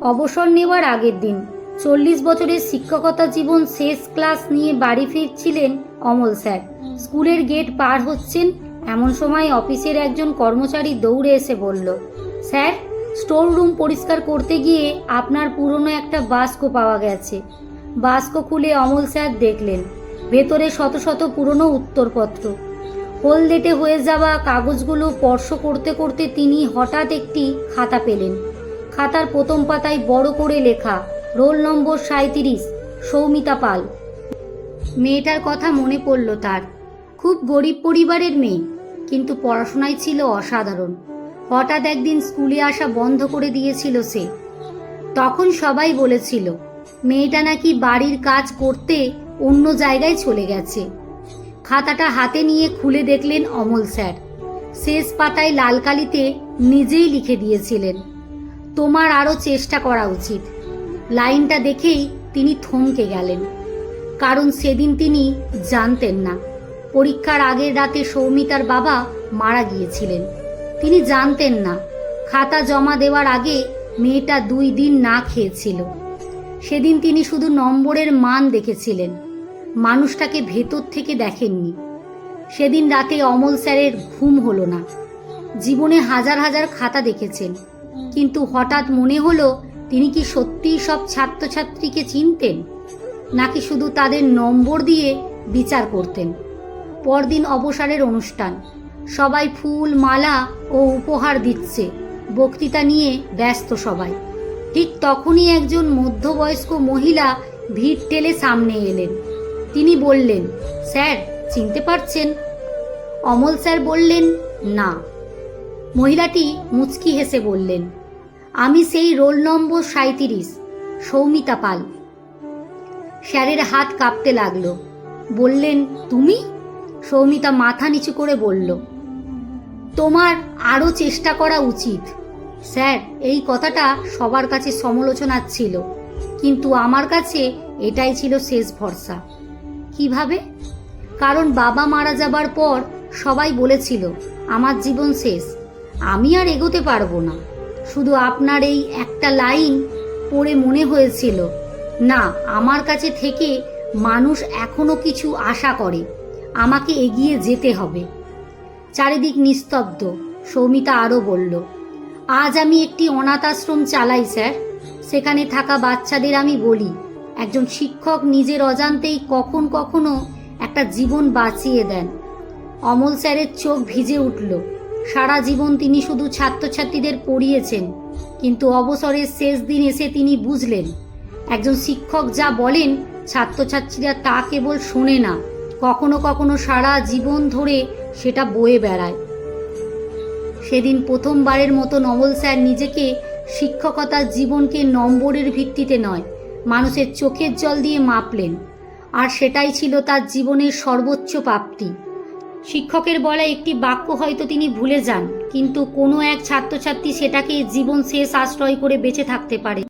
অবসর নেওয়ার আগের দিন 40 বছরের শিক্ষকতা জীবন শেষ ক্লাস নিয়ে বাড়ি ফিরছিলেন অমল স্যার। স্কুলের গেট পার হচ্ছেন, এমন সময় অফিসের একজন কর্মচারী দৌড়ে এসে বলল, স্যার, স্টোর রুম পরিষ্কার করতে গিয়ে আপনার পুরনো একটা বাস্ক পাওয়া গেছে। বাস্ক খুলে অমল স্যার দেখলেন ভেতরে শত শত পুরনো উত্তরপত্র। হলদেটে হয়ে যাওয়া কাগজগুলো স্পর্শ করতে করতে তিনি হঠাৎ একটি খাতা পেলেন। খাতার প্রথম পাতায় বড় করে লেখা, রোল নম্বর 37, সৌমিতা পাল। মেয়েটার কথা মনে পড়ল তার। খুব গরিব পরিবারের মেয়ে, কিন্তু পড়াশোনায় ছিল অসাধারণ। হঠাৎ একদিন স্কুলে আসা বন্ধ করে দিয়েছিল সে। তখন সবাই বলেছিল মেয়েটা নাকি বাড়ির কাজ করতে অন্য জায়গায় চলে গেছে। খাতাটা হাতে নিয়ে খুলে দেখলেন অমল স্যার। শেষ পাতায় লাল কালিতে নিজেই লিখে দিয়েছিলেন, তোমার আরও চেষ্টা করা উচিত। লাইনটা দেখেই তিনি থমকে গেলেন, কারণ সেদিন তিনি জানতেন না পরীক্ষার আগের রাতে সৌমিতার বাবা মারা গিয়েছিলেন। তিনি জানতেন না খাতা জমা দেওয়ার আগে মেয়েটা 2 দিন না খেয়েছিল। সেদিন তিনি শুধু নম্বরের মান দেখেছিলেন, মানুষটাকে ভেতর থেকে দেখেননি। সেদিন রাতে অমল স্যারের ঘুম হলো না। জীবনে হাজার হাজার খাতা দেখেছেন, কিন্তু হঠাৎ মনে হলো তিনি কি সত্যিই সব ছাত্রছাত্রীকে চিনতেন, নাকি শুধু তাদের নম্বর দিয়ে বিচার করতেন। পরদিন অবসরের অনুষ্ঠান, সবাই ফুল, মালা ও উপহার দিচ্ছে, বক্তৃতা নিয়ে ব্যস্ত সবাই। ঠিক তখনই একজন মধ্যবয়স্ক মহিলা ভিড় ঠেলে সামনে এলেন। তিনি বললেন, স্যার, চিনতে পারছেন? অমল স্যার বললেন, না। মহিলাটি মুচকি হেসে বললেন, আমি সেই রোল নম্বর 37, সৌমিতা পাল। স্যারের হাত কাঁপতে লাগলো। বললেন, তুমি? সৌমিতা মাথা নিচু করে বলল, তোমার আরও চেষ্টা করা উচিত। স্যার, এই কথাটা সবার কাছে সমালোচনা ছিল, কিন্তু আমার কাছে এটাই ছিল শেষ ভরসা। কিভাবে? কারণ বাবা মারা যাবার পর সবাই বলেছিল আমার জীবন শেষ, আমি আর এগোতে পারবো না। শুধু আপনার এই একটা লাইন পড়ে মনে হয়েছিল, না, আমার কাছে থেকে মানুষ এখনো কিছু আশা করে, আমাকে এগিয়ে যেতে হবে। চারিদিক নিস্তব্ধ। সৌমিতা আরও বলল, আজ আমি একটি অনাথ আশ্রম চালাই স্যার। সেখানে থাকা বাচ্চাদের আমি বলি, একজন শিক্ষক নিজের অজান্তেই কখন কখনো একটা জীবন বাঁচিয়ে দেন। অমল স্যারের চোখ ভিজে উঠল। সারা জীবন তিনি শুধু ছাত্রছাত্রীদের পড়িয়েছেন, কিন্তু অবসরের শেষ দিন এসে তিনি বুঝলেন একজন শিক্ষক যা বলেন ছাত্রছাত্রীরা তা কেবল শোনে না, কখনো কখনো সারা জীবন ধরে সেটা বয়ে বেড়ায়। সেদিন প্রথমবারের মতো অমল স্যার নিজেকে শিক্ষকতার জীবনকে নম্বরের ভিত্তিতে নয়, মানুষের চোখের জল দিয়ে মাপলেন। আর সেটাই ছিল তার জীবনের সর্বোচ্চ প্রাপ্তি। শিক্ষকের বলা একটি বাক্য হয়তো তিনি ভুলে যান, কিন্তু কোনো এক ছাত্রছাত্রী সেটাকে জীবন শেষ আশ্রয় করে বেঁচে থাকতে পারে।